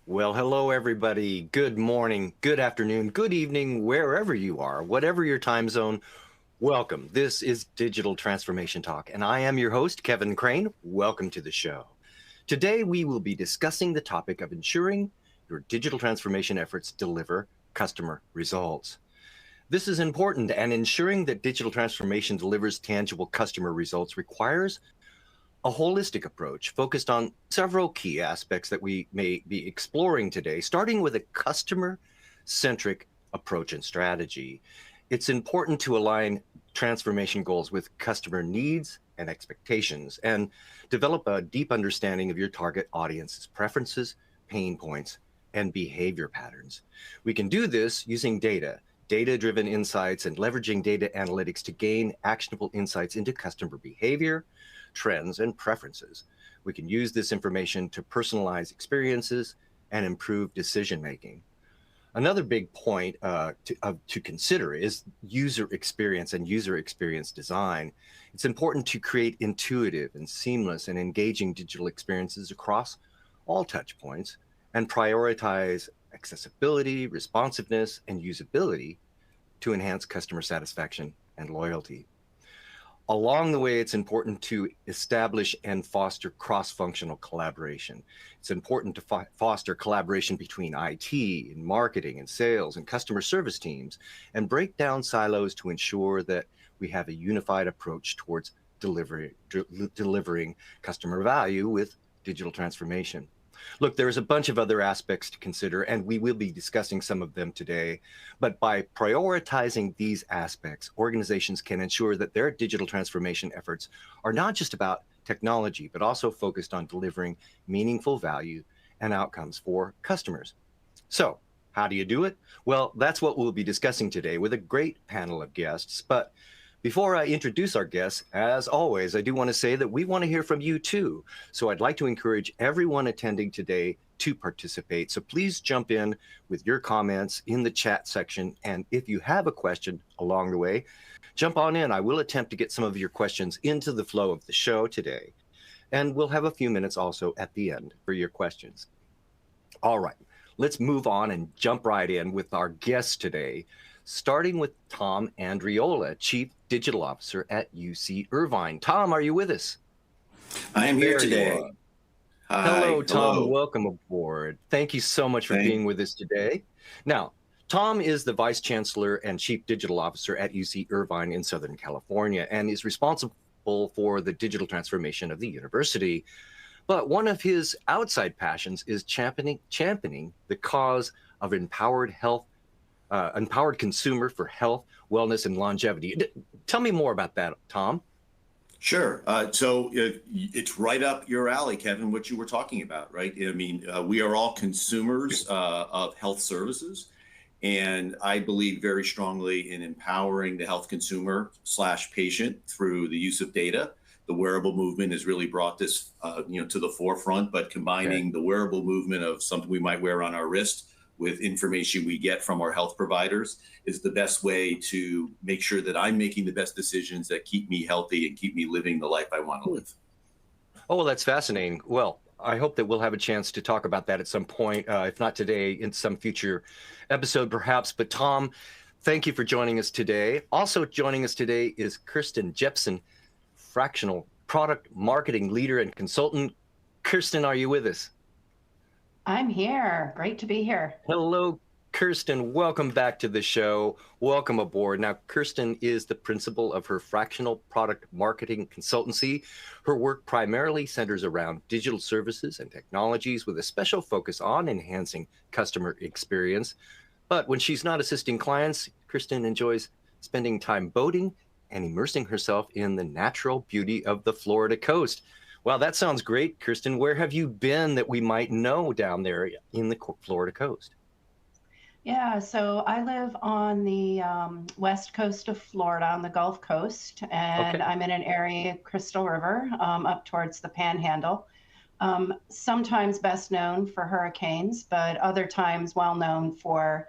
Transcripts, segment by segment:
Well, hello, everybody. Good morning, good afternoon, good evening, wherever you are, whatever your time zone. Welcome. This is Digital Transformation Talk, and I am your host, Kevin Crane. Welcome to the show. Today, we will be discussing the topic of ensuring your digital transformation efforts deliver customer results. This is important, and ensuring that digital transformation delivers tangible customer results requires a holistic approach focused on several key aspects that we may be exploring today, starting with a customer-centric approach and strategy. It's important to align transformation goals with customer needs and expectations and develop a deep understanding of your target audience's preferences, pain points, and behavior patterns. We can do this using data-driven insights, and leveraging data analytics to gain actionable insights into customer behavior, trends, and preferences. We can use this information to personalize experiences and improve decision-making. Another big point to consider is user experience and user experience design. It's important to create intuitive and seamless and engaging digital experiences across all touch points and prioritize accessibility, responsiveness, and usability to enhance customer satisfaction and loyalty. Along the way, it's important to establish and foster cross-functional collaboration. It's important to foster collaboration between IT and marketing and sales and customer service teams, and break down silos to ensure that we have a unified approach towards delivering customer value with digital transformation. Look, there's a bunch of other aspects to consider, and we will be discussing some of them today. But by prioritizing these aspects, organizations can ensure that their digital transformation efforts are not just about technology, but also focused on delivering meaningful value and outcomes for customers. So, how do you do it? Well, that's what we'll be discussing today with a great panel of guests. But before I introduce our guests, as always, I do want to say that we want to hear from you too. So I'd like to encourage everyone attending today to participate. So please jump in with your comments in the chat section. And if you have a question along the way, jump on in. I will attempt to get some of your questions into the flow of the show today. And we'll have a few minutes also at the end for your questions. All right, let's move on and jump right in with our guests today, starting with Tom Andriola, Chief Digital Officer at UC Irvine. Tom, are you with us? I am here today. Hi. Hello, Tom. Hello. Welcome aboard. Thank you so much for being with us today. Now, Tom is the Vice Chancellor and Chief Digital Officer at UC Irvine in Southern California and is responsible for the digital transformation of the university. But one of his outside passions is championing the cause of empowered consumer for health, wellness, and longevity. Tell me more about that, Tom. Sure. So it's right up your alley, Kevin, what you were talking about, right? I mean, we are all consumers of health services, and I believe very strongly in empowering the health consumer / patient through the use of data. The wearable movement has really brought this, to the forefront, but combining the wearable movement of something we might wear on our wrist with information we get from our health providers is the best way to make sure that I'm making the best decisions that keep me healthy and keep me living the life I want to live. Oh, well, that's fascinating. Well, I hope that we'll have a chance to talk about that at some point, if not today, in some future episode perhaps. But Tom, thank you for joining us today. Also joining us today is Kirsten Jepson, Fractional Product Marketing Leader and Consultant. Kirsten, are you with us? I'm here. Great to be here. Hello, Kirsten. Welcome back to the show. Welcome aboard. Now, Kirsten is the principal of her Fractional Product Marketing Consultancy. Her work primarily centers around digital services and technologies with a special focus on enhancing customer experience. But when she's not assisting clients, Kirsten enjoys spending time boating and immersing herself in the natural beauty of the Florida coast. Wow, that sounds great, Kirsten. Where have you been that we might know down there in the Florida coast? Yeah, so I live on the west coast of Florida, on the Gulf Coast, and I'm in an area, Crystal River, up towards the Panhandle. Sometimes best known for hurricanes, but other times well known for,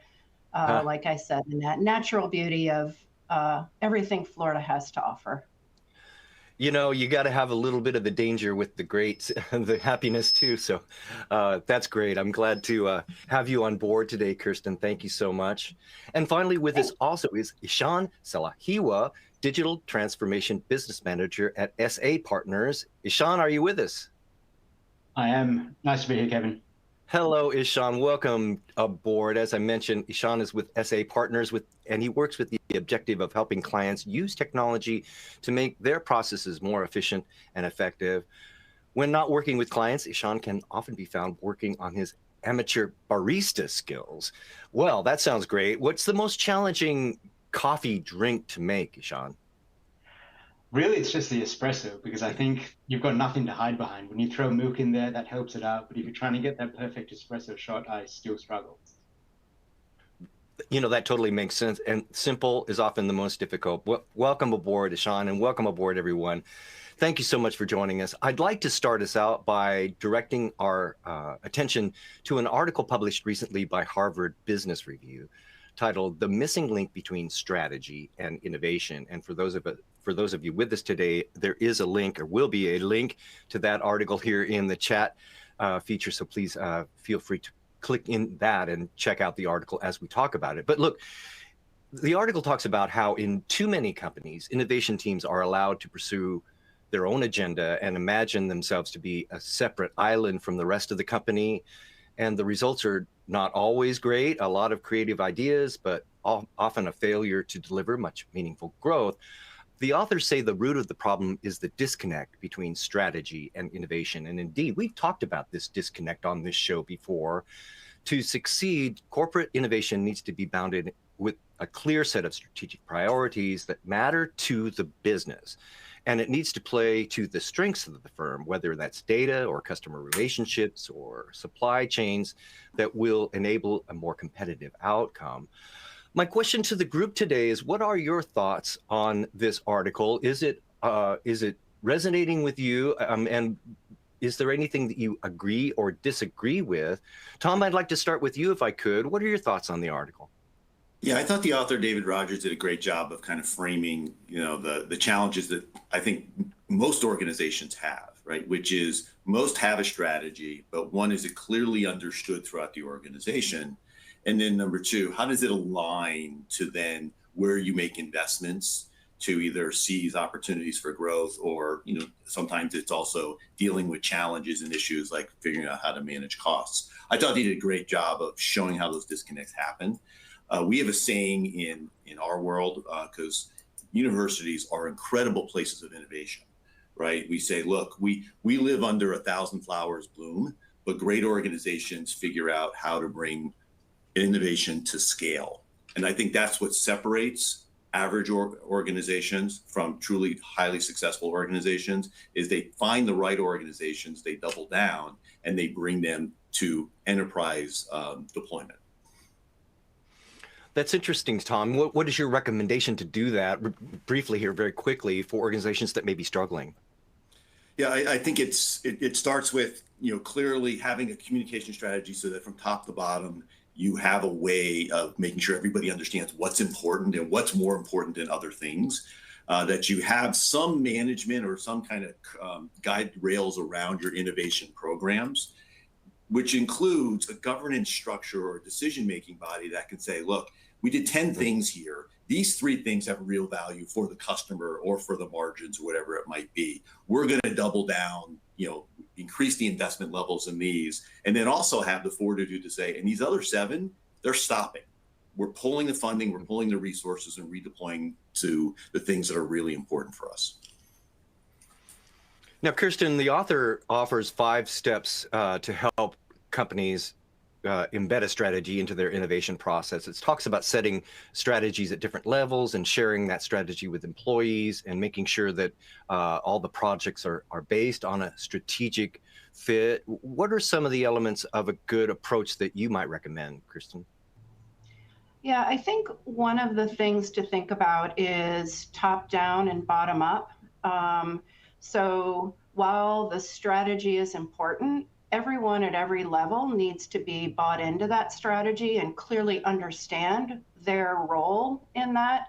like I said, the natural beauty of everything Florida has to offer. You know, you got to have a little bit of the danger with the great, the happiness too. So that's great. I'm glad to have you on board today, Kirsten. Thank you so much. And finally, with us also is Ishan Salahiwa, Digital Transformation Business Manager at SA Partners. Ishan, are you with us? I am. Nice to be here, Kevin. Hello, Ishan. Welcome aboard. As I mentioned, Ishan is with SA Partners and he works with the objective of helping clients use technology to make their processes more efficient and effective. When not working with clients, Ishan can often be found working on his amateur barista skills. Well, that sounds great. What's the most challenging coffee drink to make, Ishan? Really, it's just the espresso because I think you've got nothing to hide behind. When you throw milk in there, that helps it out. But if you're trying to get that perfect espresso shot, I still struggle. You know, that totally makes sense. And simple is often the most difficult. Welcome aboard, Ishan, and welcome aboard, everyone. Thank you so much for joining us. I'd like to start us out by directing our attention to an article published recently by Harvard Business Review titled "The Missing Link Between Strategy and Innovation." And for those of you with us today, there is a link, or will be a link, to that article here in the chat feature. So please feel free to click in that and check out the article as we talk about it. But look, the article talks about how in too many companies, innovation teams are allowed to pursue their own agenda and imagine themselves to be a separate island from the rest of the company. And the results are not always great, a lot of creative ideas, but often a failure to deliver much meaningful growth. The authors say the root of the problem is the disconnect between strategy and innovation. And indeed, we've talked about this disconnect on this show before. To succeed, corporate innovation needs to be bounded with a clear set of strategic priorities that matter to the business. And it needs to play to the strengths of the firm, whether that's data or customer relationships or supply chains that will enable a more competitive outcome. My question to the group today is, what are your thoughts on this article? Is it resonating with you? And is there anything that you agree or disagree with? Tom, I'd like to start with you if I could. What are your thoughts on the article? Yeah, I thought the author David Rogers did a great job of kind of framing, the challenges that I think most organizations have, right? Which is most have a strategy, but one, is it clearly understood throughout the organization? And then number two, how does it align to then where you make investments to either seize opportunities for growth, or, sometimes it's also dealing with challenges and issues like figuring out how to manage costs. I thought he did a great job of showing how those disconnects happen. We have a saying in our world, because universities are incredible places of innovation, right? We say, look, we live under 1,000 flowers bloom, but great organizations figure out how to bring innovation to scale. And I think that's what separates average organizations from truly highly successful organizations, is they find the right organizations, they double down, and they bring them to enterprise deployment. That's interesting, Tom. What is your recommendation to do that briefly here, very quickly, for organizations that may be struggling? Yeah, I think it starts with, clearly having a communication strategy so that from top to bottom, you have a way of making sure everybody understands what's important and what's more important than other things. That you have some management or some kind of guide rails around your innovation programs, which includes a governance structure or decision-making body that can say, look, we did 10 things here. These 3 things have real value for the customer or for the margins or whatever it might be. We're going to double down, increase the investment levels in these, and then also have the fortitude to say, and these other 7, they're stopping. We're pulling the funding, we're pulling the resources and redeploying to the things that are really important for us. Now, Kirsten, the author offers 5 steps to help companies embed a strategy into their innovation process. It talks about setting strategies at different levels and sharing that strategy with employees and making sure that all the projects are based on a strategic fit. What are some of the elements of a good approach that you might recommend, Kirsten? Yeah, I think one of the things to think about is top down and bottom up. So while the strategy is important, everyone at every level needs to be bought into that strategy and clearly understand their role in that.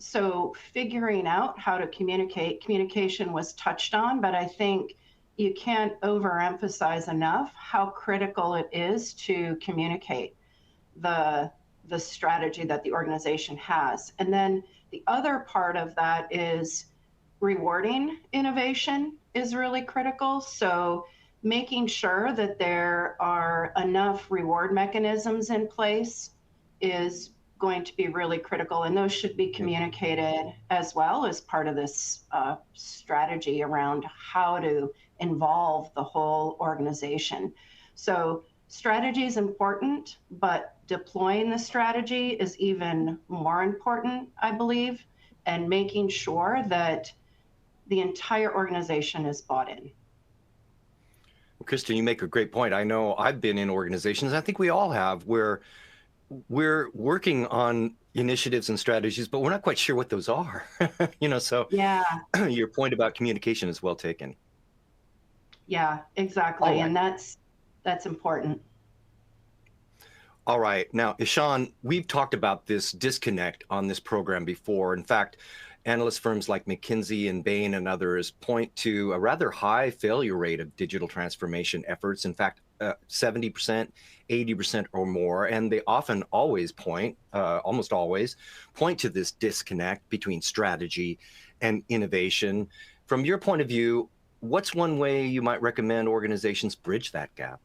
So figuring out how to communication was touched on, but I think you can't overemphasize enough how critical it is to communicate the strategy that the organization has. And then the other part of that is rewarding innovation is really critical. So making sure that there are enough reward mechanisms in place is going to be really critical, and those should be communicated as well as part of this strategy around how to involve the whole organization. So strategy is important, but deploying the strategy is even more important, I believe, and making sure that the entire organization is bought in. Well, Kristen, you make a great point. I know I've been in organizations, I think we all have, where we're working on initiatives and strategies, but we're not quite sure what those are. So Yeah, your point about communication is well taken. yeah, exactly. All right. And that's important. All right. Now, Ishan, we've talked about this disconnect on this program before. In fact, analyst firms like McKinsey and Bain and others point to a rather high failure rate of digital transformation efforts. In fact, 70%, 80% or more. And they often always point, almost always, point to this disconnect between strategy and innovation. From your point of view, what's one way you might recommend organizations bridge that gap?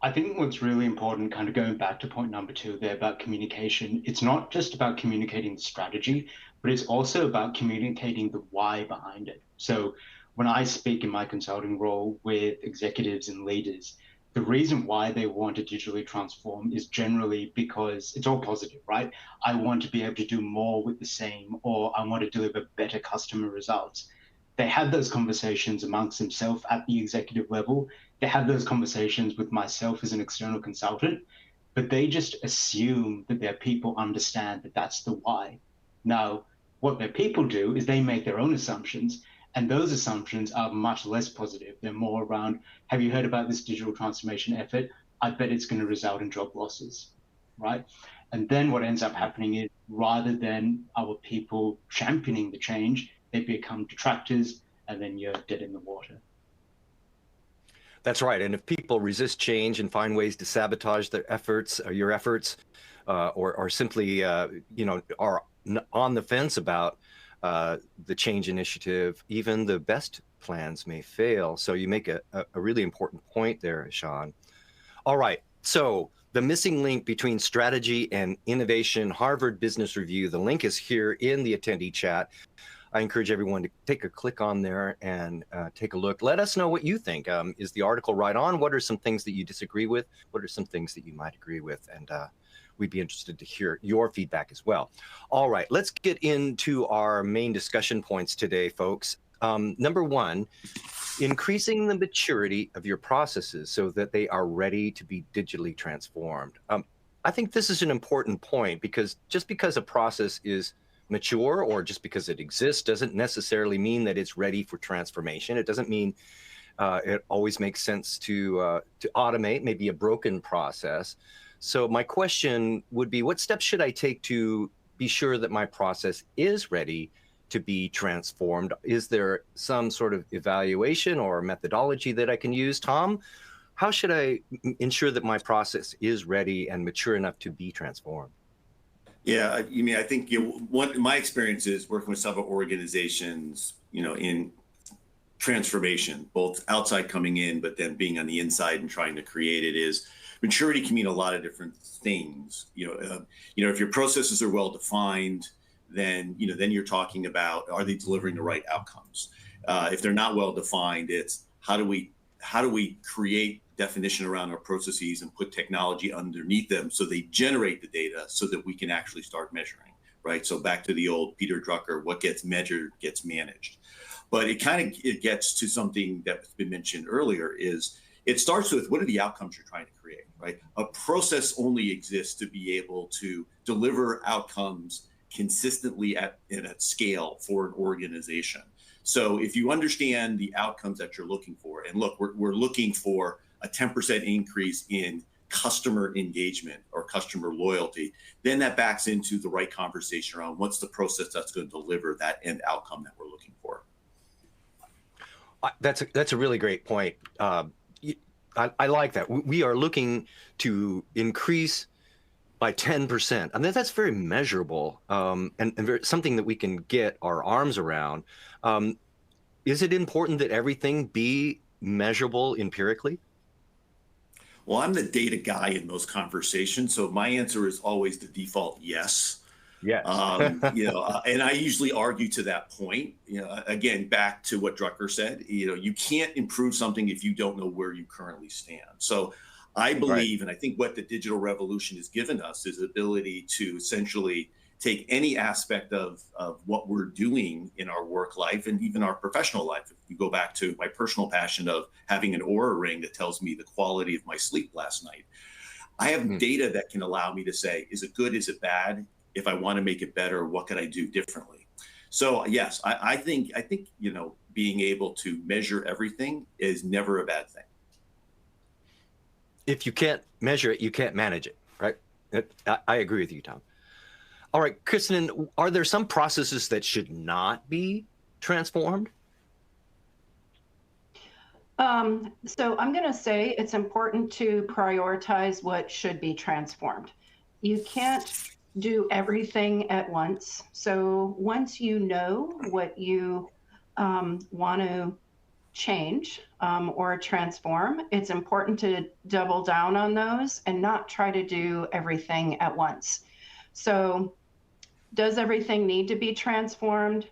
I think what's really important, kind of going back to point number 2 there about communication, it's not just about communicating the strategy, but it's also about communicating the why behind it. So when I speak in my consulting role with executives and leaders, the reason why they want to digitally transform is generally because it's all positive, right? I want to be able to do more with the same, or I want to deliver better customer results. They have those conversations amongst themselves at the executive level. They have those conversations with myself as an external consultant, but they just assume that their people understand that that's the why. Now, what their people do is they make their own assumptions, and those assumptions are much less positive. They're more around, have you heard about this digital transformation effort? I bet it's going to result in job losses, right? And then what ends up happening is, rather than our people championing the change, they become detractors, and then you're dead in the water. That's right. And if people resist change and find ways to sabotage their efforts, or your efforts, or simply, are on the fence about the change initiative, even the best plans may fail. So you make a really important point there, Sean. All right. So the missing link between strategy and innovation, Harvard Business Review. The link is here in the attendee chat. I encourage everyone to take a click on there and take a look. Let us know what you think. Is the article right on? What are some things that you disagree with? What are some things that you might agree with? And we'd be interested to hear your feedback as well. All right, let's get into our main discussion points today, folks. Number 1, increasing the maturity of your processes so that they are ready to be digitally transformed. I think this is an important point, because just because a process is mature or just because it exists doesn't necessarily mean that it's ready for transformation. It doesn't mean it always makes sense to automate maybe a broken process. So my question would be, what steps should I take to be sure that my process is ready to be transformed? Is there some sort of evaluation or methodology that I can use? Tom, how should I ensure that my process is ready and mature enough to be transformed? Yeah, I think what my experience is working with several organizations, in transformation, both outside coming in, but then being on the inside and trying to create it, is maturity can mean a lot of different things. If your processes are well defined, then you're talking about, are they delivering the right outcomes? If they're not well defined, it's how do we create definition around our processes and put technology underneath them so they generate the data so that we can actually start measuring, right? So back to the old Peter Drucker, what gets measured gets managed. But it gets to something that's been mentioned earlier, is it starts with, what are the outcomes you're trying to create, right? A process only exists to be able to deliver outcomes consistently at scale for an organization. So if you understand the outcomes that you're looking for, and look, we're looking for a 10% increase in customer engagement or customer loyalty, then that backs into the right conversation around what's the process that's going to deliver that end outcome that we're looking for. That's a really great point. I like that. We are looking to increase by 10%. I mean, that's very measurable, and something that we can get our arms around. Is it important that everything be measurable empirically? Well, I'm the data guy in those conversations, so my answer is always the default yes. Yes. And I usually argue to that point. Again, back to what Drucker said. You can't improve something if you don't know where you currently stand. So I believe, and I think what the digital revolution has given us is the ability to essentially take any aspect of what we're doing in our work life and even our professional life. If you go back to my personal passion of having an Oura ring that tells me the quality of my sleep last night, I have data that can allow me to say, is it good, is it bad? If I want to make it better, what can I do differently? So yes, I think being able to measure everything is never a bad thing. If you can't measure it, you can't manage it, right? I agree with you, Tom. All right, Kristen, are there some processes that should not be transformed? So I'm going to say it's important to prioritize what should be transformed. You can't do everything at once. So once you know what you want to change or transform, it's important to double down on those and not try to do everything at once. So does everything need to be transformed?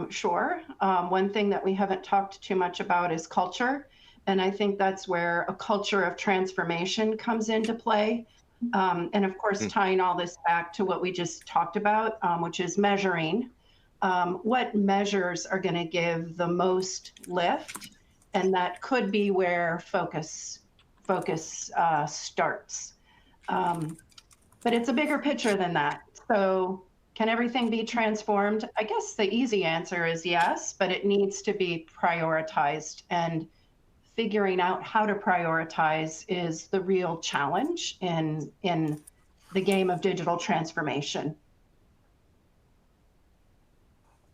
Sure. One thing that we haven't talked too much about is culture. And I think that's where a culture of transformation comes into play. And of course, tying all this back to what we just talked about, which is measuring. What measures are going to give the most lift? And that could be where focus starts. But it's a bigger picture than that. So can everything be transformed? I guess the easy answer is yes, but it needs to be prioritized. And figuring out how to prioritize is the real challenge in the game of digital transformation.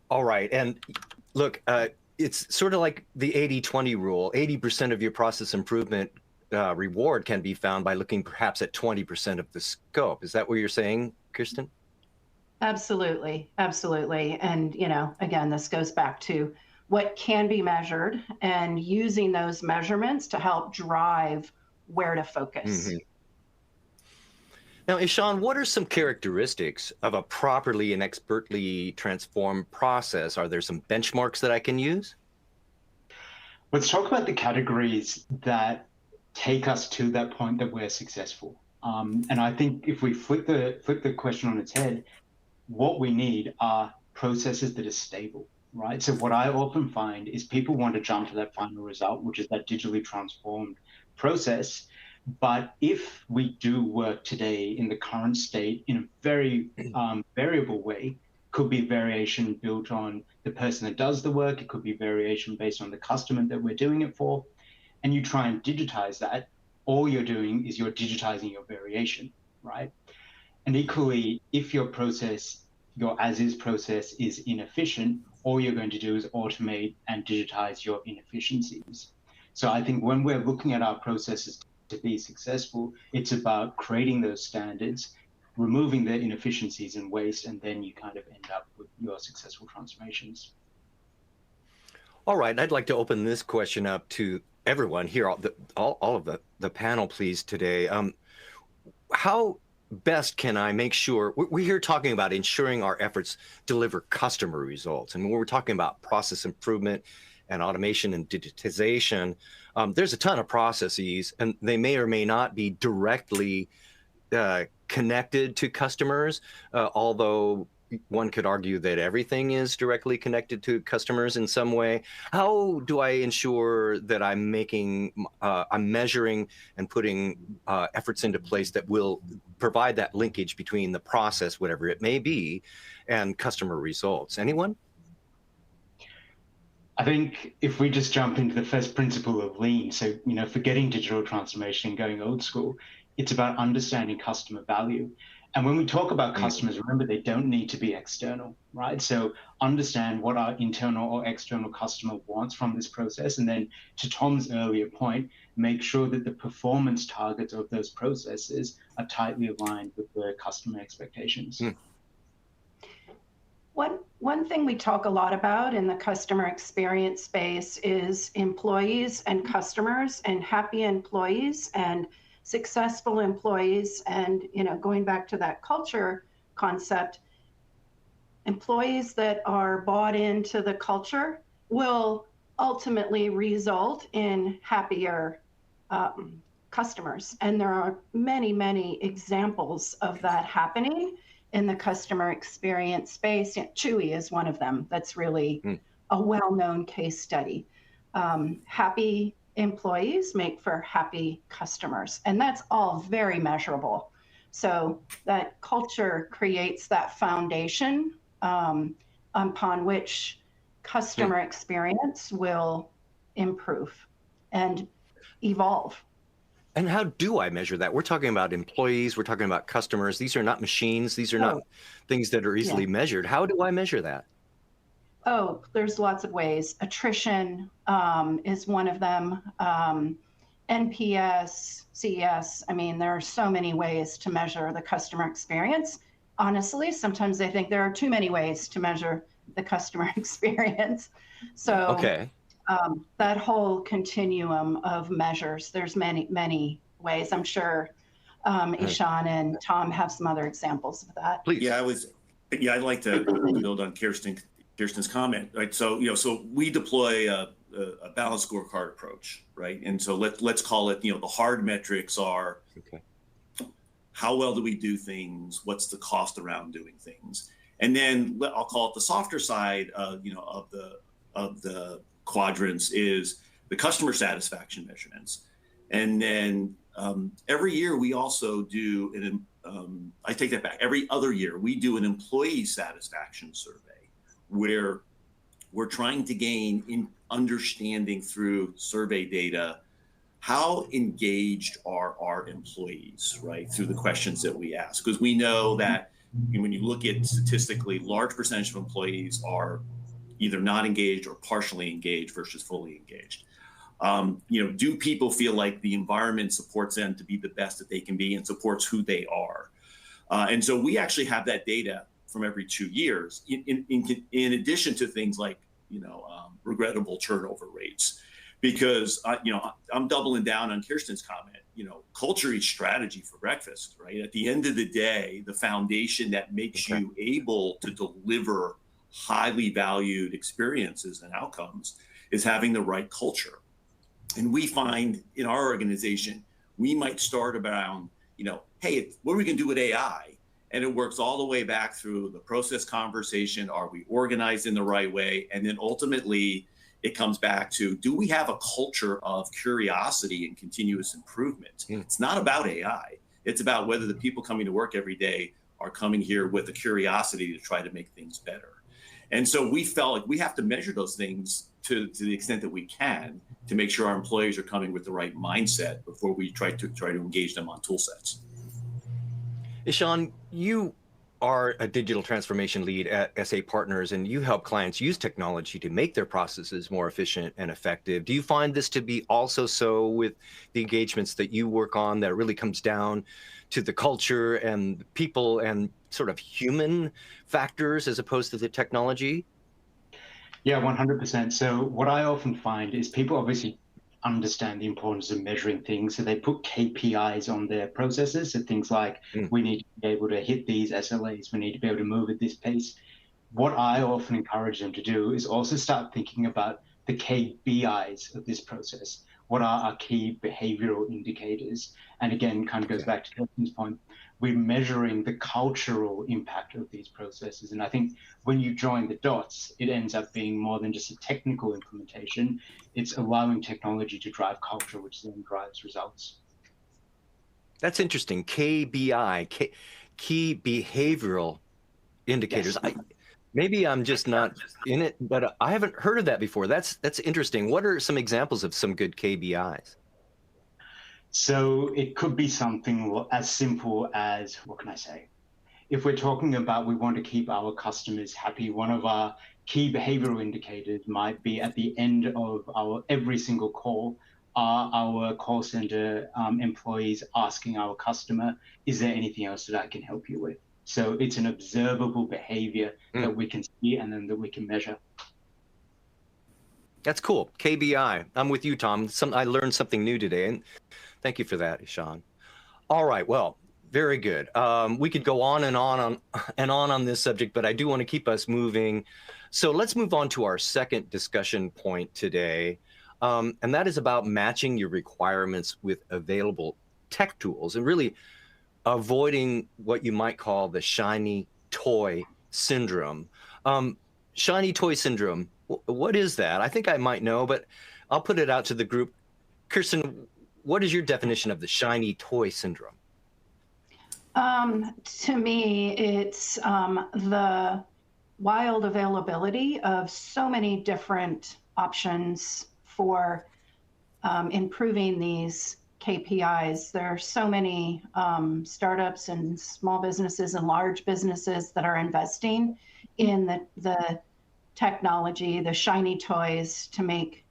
All right. And look, it's sort of like the 80-20 rule. 80% of your process improvement reward can be found by looking perhaps at 20% of the scope. Is that what you're saying, Kristen? Absolutely. Absolutely. And, again, this goes back to what can be measured and using those measurements to help drive where to focus. Now, Ishan, what are some characteristics of a properly and expertly transformed process? Are there some benchmarks that I can use? Let's talk about the categories that take us to that point that we're successful. And I think if we flip the question on its head, what we need are processes that are stable, right? So what I often find is people want to jump to that final result, which is that digitally transformed process. But if we do work today in the current state in a very variable way, could be variation built on the person that does the work, it could be variation based on the customer that we're doing it for, and you try and digitize that, all you're doing is you're digitizing your variation, right? And equally, if your process, your as-is process is inefficient, all you're going to do is automate and digitize your inefficiencies. So I think when we're looking at our processes to be successful, it's about creating those standards, removing the inefficiencies and waste, and then you kind of end up with your successful transformations. All right, I'd like to open this question up to everyone here, all of the panel, please, today. How best can I make sure, we're here talking about ensuring our efforts deliver customer results. And when we're talking about process improvement and automation and digitization, there's a ton of processes, and they may or may not be directly connected to customers, although one could argue that everything is directly connected to customers in some way. How do I ensure that I'm measuring and putting efforts into place that will provide that linkage between the process, whatever it may be, and customer results? Anyone? I think if we just jump into the first principle of lean, so forgetting digital transformation and going old school, It's about understanding customer value. And when we talk about customers, remember, they don't need to be external, right? So understand what our internal or external customer wants from this process. And then to Tom's earlier point, make sure that the performance targets of those processes are tightly aligned with the customer expectations. One thing we talk a lot about in the customer experience space is employees and customers, and happy employees and successful employees. And, going back to that culture concept, employees that are bought into the culture will ultimately result in happier customers. And there are many, many examples of that happening in the customer experience space. Chewy is one of them. That's really a well-known case study. Happy employees make for happy customers, and that's all very measurable. So that culture creates that foundation upon which customer experience will improve and evolve. And how do I measure that? We're talking about employees, we're talking about customers. These are not machines. These are not things that are easily measured. How do I measure that? Oh, there's lots of ways. Attrition is one of them. NPS, CES. I mean, there are so many ways to measure the customer experience. Honestly, sometimes I think there are too many ways to measure the customer experience. So that whole continuum of measures, there's many, many ways. I'm sure Ishan and Tom have some other examples of that. Please. Yeah, I'd like to build on Kirsten's comment, right? So, so we deploy a balanced scorecard approach, right? And so let's call it, the hard metrics are how well do we do things? What's the cost around doing things? And then I'll call it the softer side, of the quadrants is the customer satisfaction measurements. And then every year we also do I take that back. Every other year we do an employee satisfaction survey where we're trying to gain in understanding through survey data how engaged are our employees, right? Through the questions that we ask, because we know that when you look at statistically, large percentage of employees are either not engaged or partially engaged versus fully engaged. Do people feel like the environment supports them to be the best that they can be and supports who they are? And so we actually have that data from every 2 years, in addition to things like, regrettable turnover rates. Because, I'm doubling down on Kirsten's comment, culture eats strategy for breakfast, right? At the end of the day, the foundation that makes you able to deliver highly valued experiences and outcomes is having the right culture. And we find in our organization, we might start around, hey, what are we going to do with AI? And it works all the way back through the process conversation. Are we organized in the right way? And then ultimately, it comes back to, do we have a culture of curiosity and continuous improvement? It's not about AI. It's about whether the people coming to work every day are coming here with a curiosity to try to make things better. And so we felt like we have to measure those things to the extent that we can to make sure our employees are coming with the right mindset before we try to engage them on tool sets. Ishan, you are a digital transformation lead at SA Partners, and you help clients use technology to make their processes more efficient and effective. Do you find this to be also so with the engagements that you work on, that really comes down to the culture and people and sort of human factors as opposed to the technology? Yeah, 100%. So what I often find is people obviously understand the importance of measuring things. So they put KPIs on their processes. So things like, we need to be able to hit these SLAs. We need to be able to move at this pace. What I often encourage them to do is also start thinking about the KBIs of this process. What are our key behavioral indicators? And again, kind of goes back to Kevin's point. We're measuring the cultural impact of these processes. And I think when you join the dots, it ends up being more than just a technical implementation. It's allowing technology to drive culture, which then drives results. That's interesting. KBI, key behavioral indicators. Yes. Maybe I'm just not in it, but I haven't heard of that before. That's interesting. What are some examples of some good KBIs? So it could be something as simple as, what can I say? If we're talking about we want to keep our customers happy, one of our key behavioral indicators might be at the end of our every single call, are our call center employees asking our customer, is there anything else that I can help you with? So it's an observable behavior that we can see and then that we can measure. That's cool. KBI. I'm with you, Tom. I learned something new today, and thank you for that, Sean. All right. Well, very good. We could go on and on this subject, but I do want to keep us moving. So let's move on to our second discussion point today, and that is about matching your requirements with available tech tools and really avoiding what you might call the shiny toy syndrome. Shiny toy syndrome, what is that? I think I might know, but I'll put it out to the group. Kirsten, what is your definition of the shiny toy syndrome? To me, it's the wild availability of so many different options for improving these KPIs. There are so many startups and small businesses and large businesses that are investing in the technology, the shiny toys to make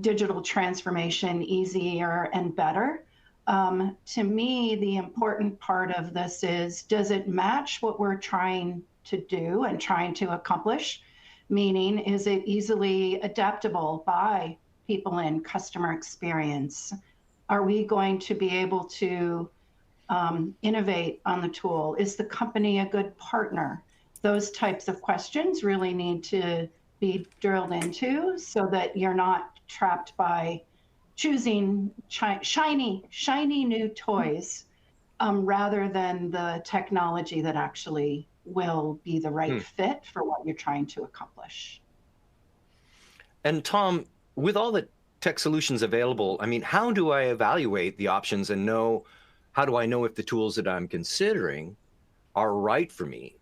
digital transformation easier and better. To me, the important part of this is, does it match what we're trying to do and trying to accomplish? Meaning, is it easily adaptable by people in customer experience? Are we going to be able to innovate on the tool? Is the company a good partner? Those types of questions really need to be drilled into so that you're not trapped by choosing shiny new toys rather than the technology that actually will be the right fit for what you're trying to accomplish. And Tom, with all the tech solutions available, I mean, how do I evaluate the options and how do I know if the tools that I'm considering are right for me?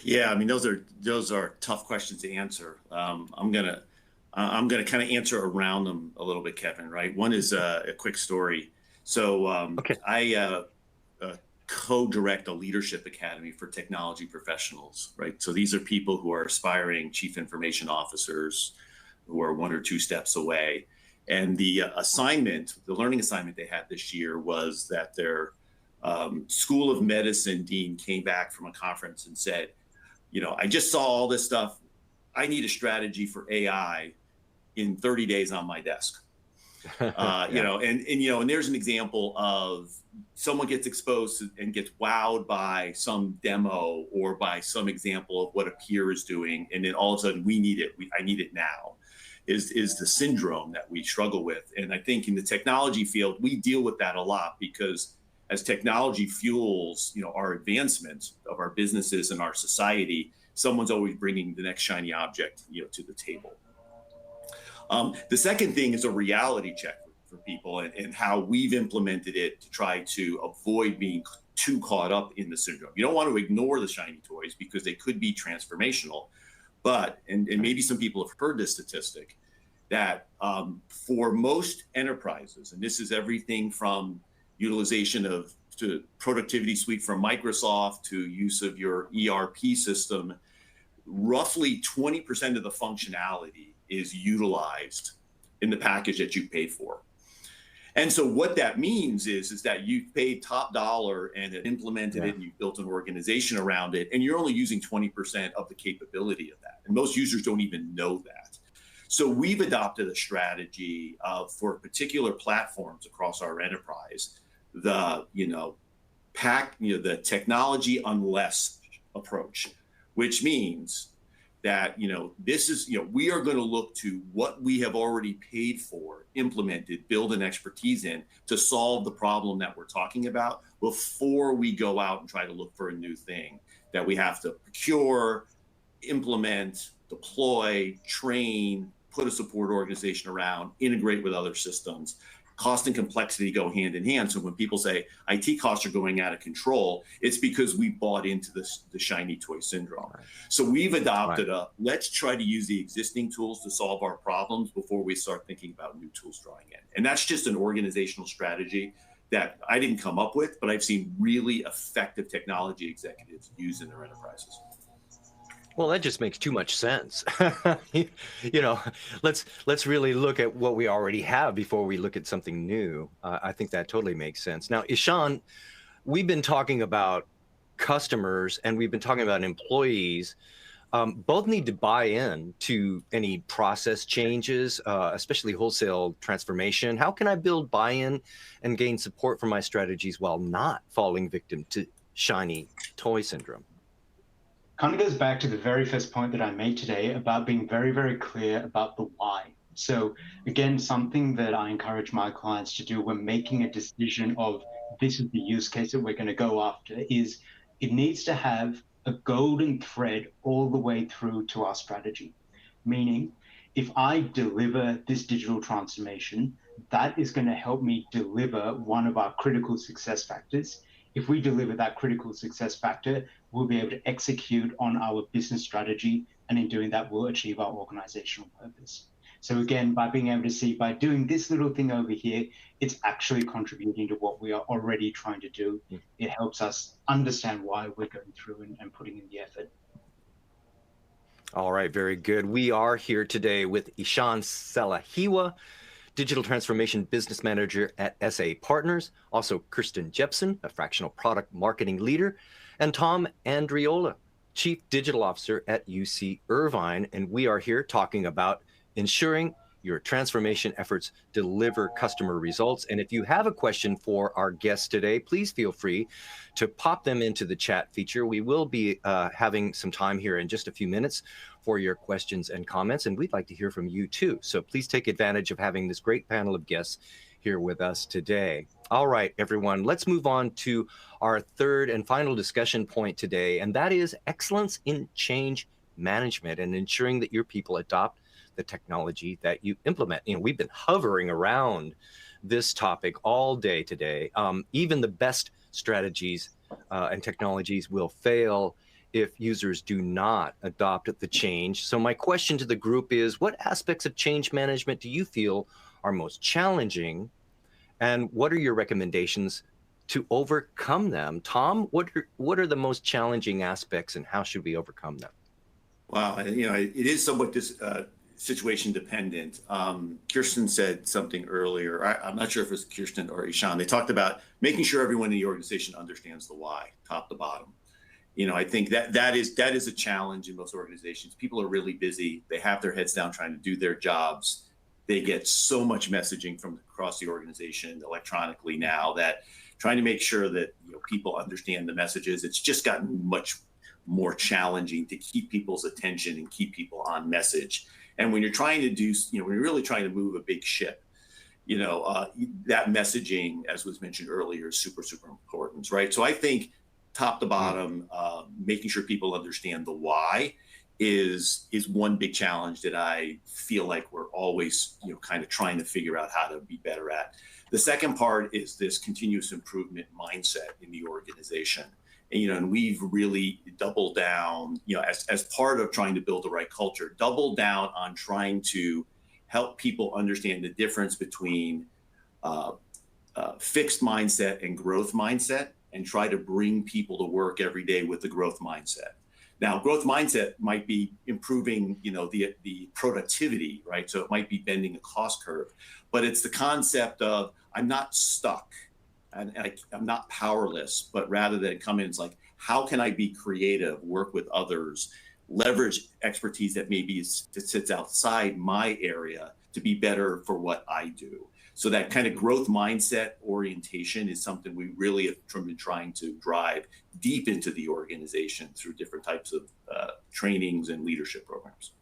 Yeah, I mean, those are tough questions to answer. I'm gonna kind of answer around them a little bit, Kevin. Right? One is a quick story. So I co-direct a leadership academy for technology professionals. Right? So these are people who are aspiring chief information officers, who are 1 or 2 steps away. And the learning assignment they had this year was that their School of Medicine dean came back from a conference and said, I just saw all this stuff. I need a strategy for AI in 30 days on my desk. And there's an example of someone gets exposed and gets wowed by some demo or by some example of what a peer is doing. And then all of a sudden we need it. I need it now. Is the syndrome that we struggle with. And I think in the technology field, we deal with that a lot because as technology fuels, our advancement of our businesses and our society, someone's always bringing the next shiny object, to the table. The second thing is a reality check for people and how we've implemented it to try to avoid being too caught up in the syndrome. You don't want to ignore the shiny toys because they could be transformational. But, and maybe some people have heard this statistic, that for most enterprises, and this is everything from utilization to productivity suite from Microsoft to use of your ERP system, roughly 20% of the functionality is utilized in the package that you paid for. And so what that means is that you've paid top dollar and implemented it and you've built an organization around it, and you're only using 20% of the capability of that. And most users don't even know that. So we've adopted a strategy for particular platforms across our enterprise, the technology unless approach, which means that, this is, we are going to look to what we have already paid for, implemented, build an expertise in to solve the problem that we're talking about before we go out and try to look for a new thing that we have to procure, implement, deploy, train, put a support organization around, integrate with other systems. cost and complexity go hand in hand. So when people say IT costs are going out of control, it's because we bought into the shiny toy syndrome. Right. So we've adopted let's try to use the existing tools to solve our problems before we start thinking about new tools drawing in. And that's just an organizational strategy that I didn't come up with, but I've seen really effective technology executives use in their enterprises. Well, that just makes too much sense. You know, let's really look at what we already have before we look at something new. I think that totally makes sense. Now, Ishan, we've been talking about customers and we've been talking about employees. Both need to buy in to any process changes, especially wholesale transformation. How can I build buy-in and gain support for my strategies while not falling victim to shiny toy syndrome? Kind of goes back to the very first point that I made today about being very, very clear about the why. So again, something that I encourage my clients to do when making a decision of this is the use case that we're going to go after is it needs to have a golden thread all the way through to our strategy. Meaning, if I deliver this digital transformation, that is going to help me deliver one of our critical success factors. If we deliver that critical success factor, we'll be able to execute on our business strategy. And in doing that, we'll achieve our organizational purpose. So again, by being able to see, by doing this little thing over here, it's actually contributing to what we are already trying to do. It helps us understand why we're going through and putting in the effort. All right, very good. We are here today with Ishan Salahiwa, Digital Transformation Business Manager at SA Partners, also Kirsten Jepson, a fractional product marketing leader, and Tom Andriola, Chief Digital Officer at UC Irvine. And we are here talking about ensuring your transformation efforts deliver customer results. And if you have a question for our guests today, please feel free to pop them into the chat feature. We will be having some time here in just a few minutes for your questions and comments, and we'd like to hear from you too. So please take advantage of having this great panel of guests here with us today. All right, everyone, let's move on to our third and final discussion point today, and that is excellence in change management and ensuring that your people adopt the technology that you implement. You know, we've been hovering around this topic all day today. Even the best strategies and technologies will fail if users do not adopt the change. So my question to the group is, what aspects of change management do you feel are most challenging? And what are your recommendations to overcome them? Tom, what are the most challenging aspects and how should we overcome them? Wow, you know, it is somewhat situation dependent. Kirsten said something earlier. I'm not sure if it was Kirsten or Ishan. They talked about making sure everyone in the organization understands the why, top to bottom. You know, I think that is a challenge in most organizations. People are really busy. They have their heads down trying to do their jobs. They get so much messaging from across the organization electronically now that trying to make sure that people understand the messages, it's just gotten much more challenging to keep people's attention and keep people on message. And when you're trying to do, when you're really trying to move a big ship, that messaging, as was mentioned earlier, is super, super important, right? So I think top to bottom, making sure people understand the why is one big challenge that I feel like we're always, kind of trying to figure out how to be better at. The second part is this continuous improvement mindset in the organization. And we've really doubled down, as part of trying to build the right culture, doubled down on trying to help people understand the difference between fixed mindset and growth mindset, and try to bring people to work every day with the growth mindset. Now, growth mindset might be improving, the productivity, right? So it might be bending a cost curve, but it's the concept of I'm not stuck. And I'm not powerless, but rather than come in, it's like, how can I be creative, work with others, leverage expertise that maybe sits outside my area to be better for what I do? So that kind of growth mindset orientation is something we really have been trying to drive deep into the organization through different types of trainings and leadership programs.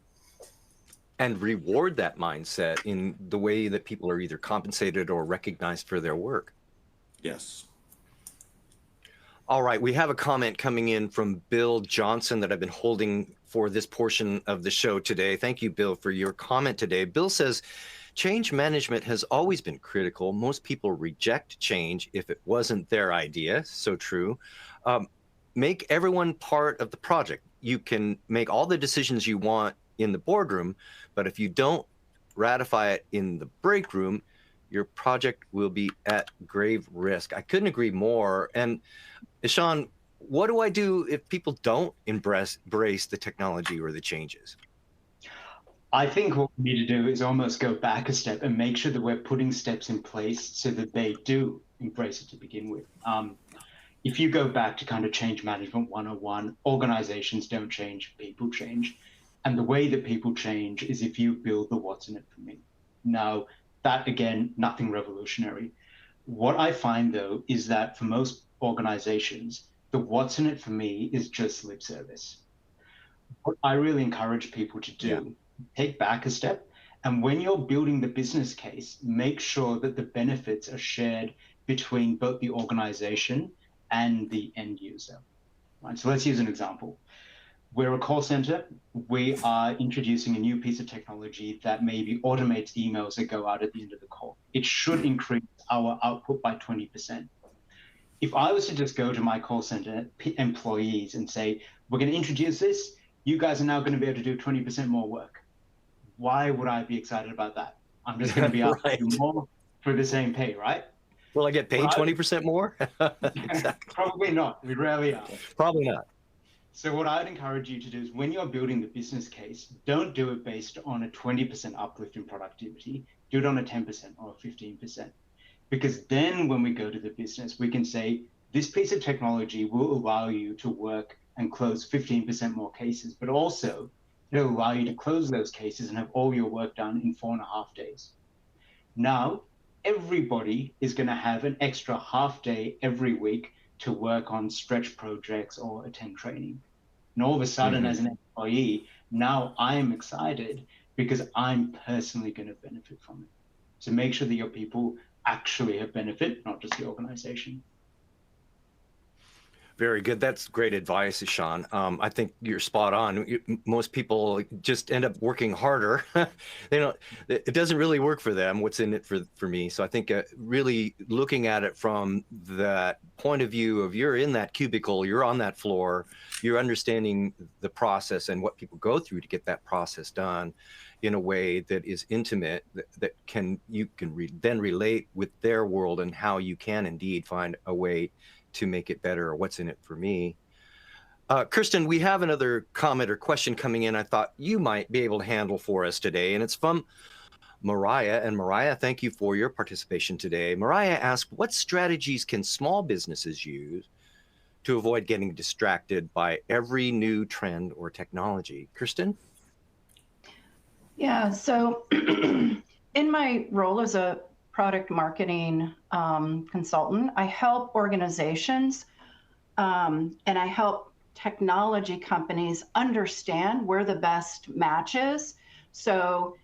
And reward that mindset in the way that people are either compensated or recognized for their work. Yes. All right, we have a comment coming in from Bill Johnson that I've been holding for this portion of the show today. Thank you, Bill, for your comment today. Bill says, change management has always been critical. Most people reject change if it wasn't their idea. So true. Make everyone part of the project. You can make all the decisions you want in the boardroom, but if you don't ratify it in the break room, your project will be at grave risk. I couldn't agree more. And Ishan, what do I do if people don't embrace the technology or the changes? I think what we need to do is almost go back a step and make sure that we're putting steps in place so that they do embrace it to begin with. If you go back to kind of change management 101, organizations don't change, people change. And the way that people change is if you build the what's in it for me. Now, that again, nothing revolutionary. What I find though is that for most organizations, the what's in it for me is just lip service. What I really encourage people to do, take back a step. And when you're building the business case, make sure that the benefits are shared between both the organization and the end user. Right? So let's use an example. We're a call center. We are introducing a new piece of technology that maybe automates emails that go out at the end of the call. It should increase our output by 20%. If I was to just go to my call center employees and say, we're going to introduce this, you guys are now going to be able to do 20% more work. Why would I be excited about that? I'm just going to be able to do more for the same pay, right? Will I get paid 20% more? Exactly. Probably not. We rarely are. Probably not. So what I'd encourage you to do is when you're building the business case, don't do it based on a 20% uplift in productivity. Do it on a 10% or a 15%. Because then when we go to the business, we can say, this piece of technology will allow you to work and close 15% more cases, but also it'll allow you to close those cases and have all your work done in 4.5 days. Now, everybody is going to have an extra half day every week to work on stretch projects or attend training. And all of a sudden, as an employee, now I'm excited because I'm personally going to benefit from it. So make sure that your people actually have benefit, not just the organization. Very good. That's great advice, Ishan. I think you're spot on. Most people just end up working harder. It doesn't really work for them. What's in it for me? So I think really looking at it from that point of view of you're in that cubicle, you're on that floor, you're understanding the process and what people go through to get that process done in a way that is intimate, that you can then relate with their world and how you can indeed find a way to make it better, or what's in it for me. Kirsten, we have another comment or question coming in I thought you might be able to handle for us today, and it's from Mariah. And Mariah, thank you for your participation today. Mariah asked, what strategies can small businesses use to avoid getting distracted by every new trend or technology? Kirsten? Yeah, so in my role as a product marketing consultant, I help organizations and I help technology companies understand where the best match is. So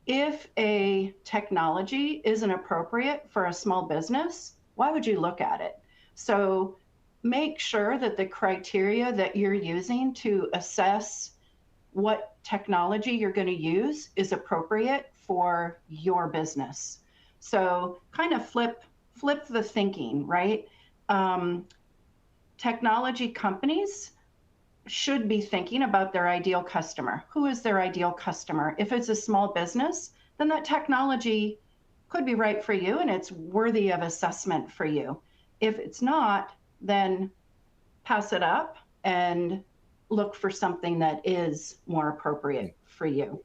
if a technology isn't appropriate for a small business, why would you look at it? So make sure that the criteria that you're using to assess what technology you're going to use is appropriate for your business. So kind of flip the thinking, right? Technology companies should be thinking about their ideal customer. Who is their ideal customer? If it's a small business, then that technology could be right for you and it's worthy of assessment for you. If it's not, then pass it up and look for something that is more appropriate for you.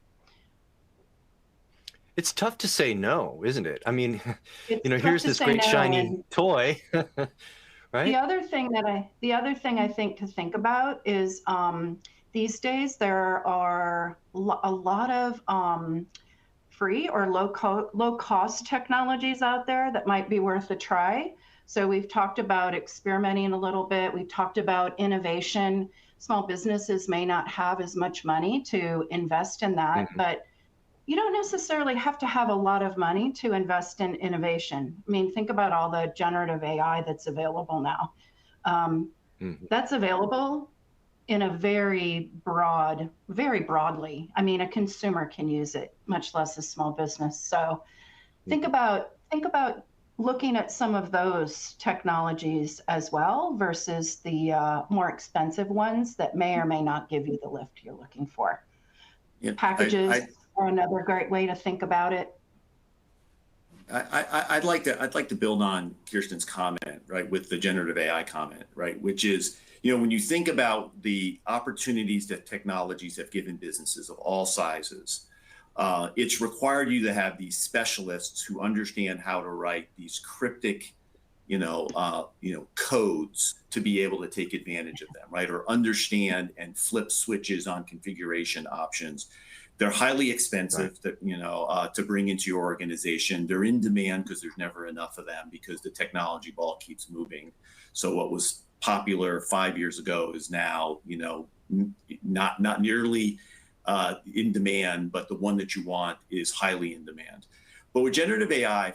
It's tough to say no, isn't it? I mean, It's here's this great shiny toy, right? The other thing I think to think about is these days there are a lot of free or low cost technologies out there that might be worth a try. So we've talked about experimenting a little bit. We've talked about innovation. Small businesses may not have as much money to invest in that, but you don't necessarily have to have a lot of money to invest in innovation. I mean, think about all the generative AI that's available now. That's available in a very broadly. I mean, a consumer can use it, much less a small business. So think about looking at some of those technologies as well versus the more expensive ones that may or may not give you the lift you're looking for. Yeah, Packages are another great way to think about it. I'd like to build on Kirsten's comment, right, with the generative AI comment, right, which is, when you think about the opportunities that technologies have given businesses of all sizes, it's required you to have these specialists who understand how to write these cryptic, codes to be able to take advantage of them, right, or understand and flip switches on configuration options. They're highly expensive, right, to bring into your organization. They're in demand because there's never enough of them because the technology ball keeps moving. So what was popular 5 years ago is now, not nearly in demand, but the one that you want is highly in demand. But with generative AI,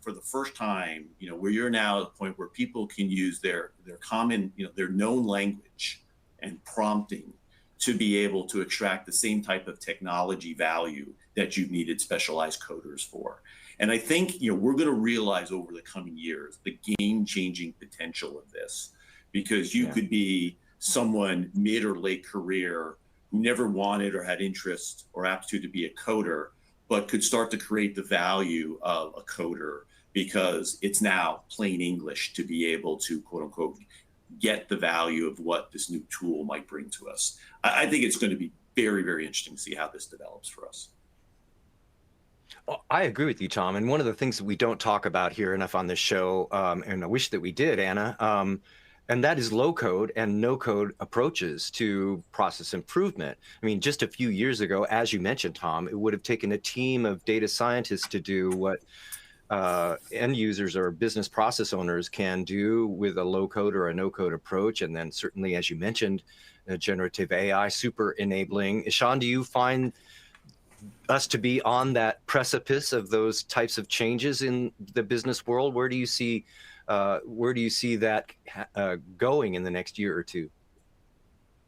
for the first time, where you're now at a point where people can use their common, their known language and prompting to be able to extract the same type of technology value that you've needed specialized coders for. And I think, we're going to realize over the coming years the game-changing potential of this, because you could be someone mid or late career who never wanted or had interest or aptitude to be a coder, but could start to create the value of a coder because it's now plain English to be able to, quote unquote, get the value of what this new tool might bring to us. I think it's going to be very, very interesting to see how this develops for us. Well, I agree with you, Tom. And one of the things that we don't talk about here enough on this show, and I wish that we did, Anna, and that is low code and no code approaches to process improvement. I mean, just a few years ago, as you mentioned, Tom, it would have taken a team of data scientists to do what end users or business process owners can do with a low code or a no code approach. And then certainly, as you mentioned, generative AI, super enabling. Ishan, do you find us to be on that precipice of those types of changes in the business world? Where do you see that going in the next year or two?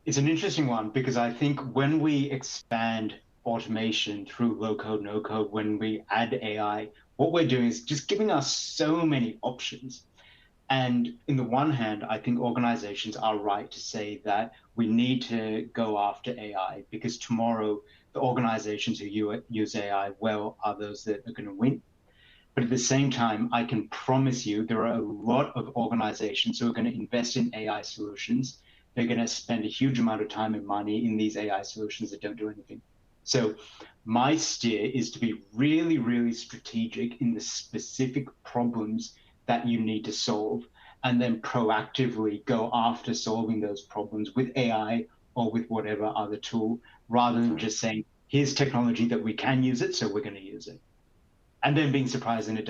It's an interesting one because I think when we expand automation through low code, no code, when we add AI, what we're doing is just giving us so many options. And in the one hand, I think organizations are right to say that we need to go after AI because tomorrow the organizations who use AI well are those that are going to win. But at the same time, I can promise you there are a lot of organizations who are going to invest in AI solutions. They're going to spend a huge amount of time and money in these AI solutions that don't do anything. So my steer is to be really, really strategic in the specific problems that you need to solve, and then proactively go after solving those problems with AI or with whatever other tool, rather than just saying, here's technology that we can use it, so we're going to use it. And then being surprised when it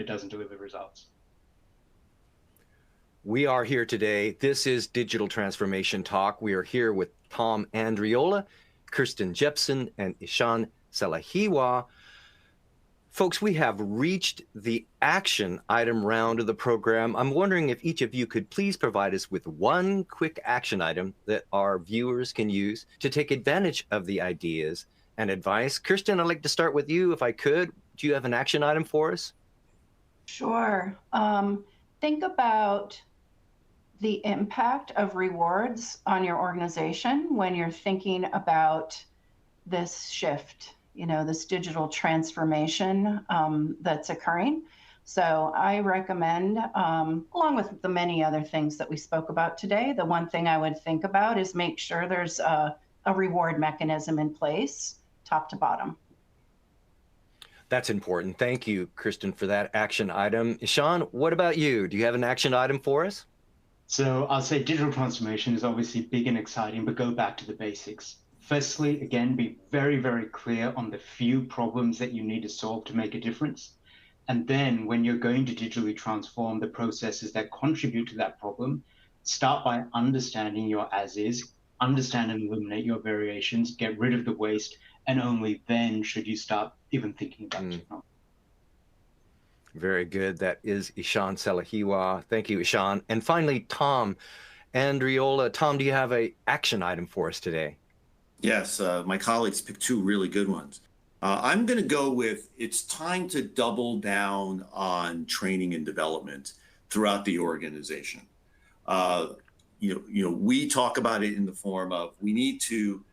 doesn't deliver results. We are here today. This is Digital Transformation Talk. We are here with Tom Andriola, Kirsten Jepson, and Ishan Selahiwa. Folks, we have reached the action item round of the program. I'm wondering if each of you could please provide us with one quick action item that our viewers can use to take advantage of the ideas and advice. Kirsten, I'd like to start with you, if I could. Do you have an action item for us? Sure. Think about the impact of rewards on your organization when you're thinking about this shift, this digital transformation that's occurring. So I recommend, along with the many other things that we spoke about today, the one thing I would think about is make sure there's a reward mechanism in place, top to bottom. That's important. Thank you, Kirsten, for that action item. Ishan, what about you? Do you have an action item for us? So I'll say digital transformation is obviously big and exciting, but go back to the basics. Firstly, again, be very, very clear on the few problems that you need to solve to make a difference. And then when you're going to digitally transform the processes that contribute to that problem, start by understanding your as is, understand and eliminate your variations, get rid of the waste, and only then should you start even thinking about technology. Very good. That is Ishan Selahiwa. Thank you, Ishan. And finally, Tom Andriola. Tom, do you have a action item for us today? Yes, my colleagues picked two really good ones. I'm going to go with it's time to double down on training and development throughout the organization. We talk about it in the form of we need to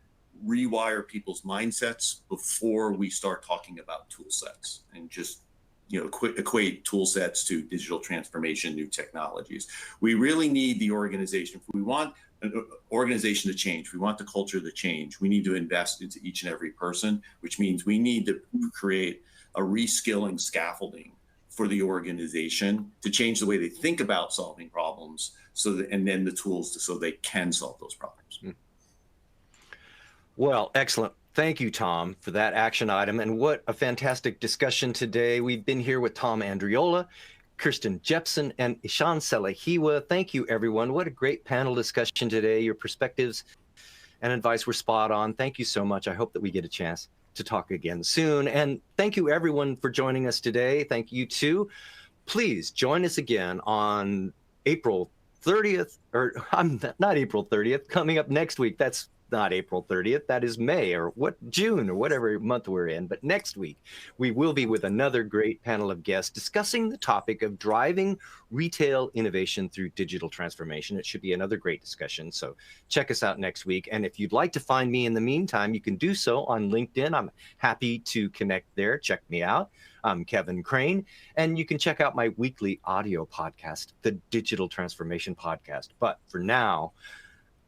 rewire people's mindsets before we start talking about tool sets and just equate tool sets to digital transformation, new technologies. We really need the organization. If we want an organization to change, we want the culture to change, we need to invest into each and every person, which means we need to create a reskilling scaffolding for the organization to change the way they think about solving problems, and then the tools so they can solve those problems. Well, excellent. Thank you, Tom, for that action item. And what a fantastic discussion today. We've been here with Tom Andriola, Kirsten Jepson, and Ishan Selahiwa. Thank you, everyone. What a great panel discussion today. Your perspectives and advice were spot on. Thank you so much. I hope that we get a chance to talk again soon. And thank you, everyone, for joining us today. Thank you, too. Please join us again on April 30th, or I'm not April 30th, coming up next week. That's not April 30th, that is May or June or whatever month we're in. But next week, we will be with another great panel of guests discussing the topic of driving retail innovation through digital transformation. It should be another great discussion. So check us out next week. And if you'd like to find me in the meantime, you can do so on LinkedIn. I'm happy to connect there. Check me out. I'm Kevin Crane, and you can check out my weekly audio podcast, the Digital Transformation Podcast. But for now,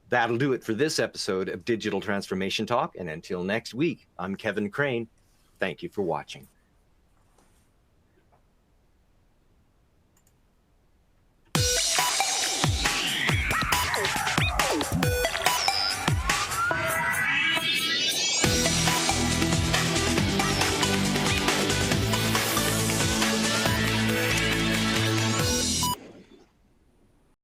that'll do it for this episode of Digital Transformation Talk. And until next week, I'm Kevin Crane. Thank you for watching.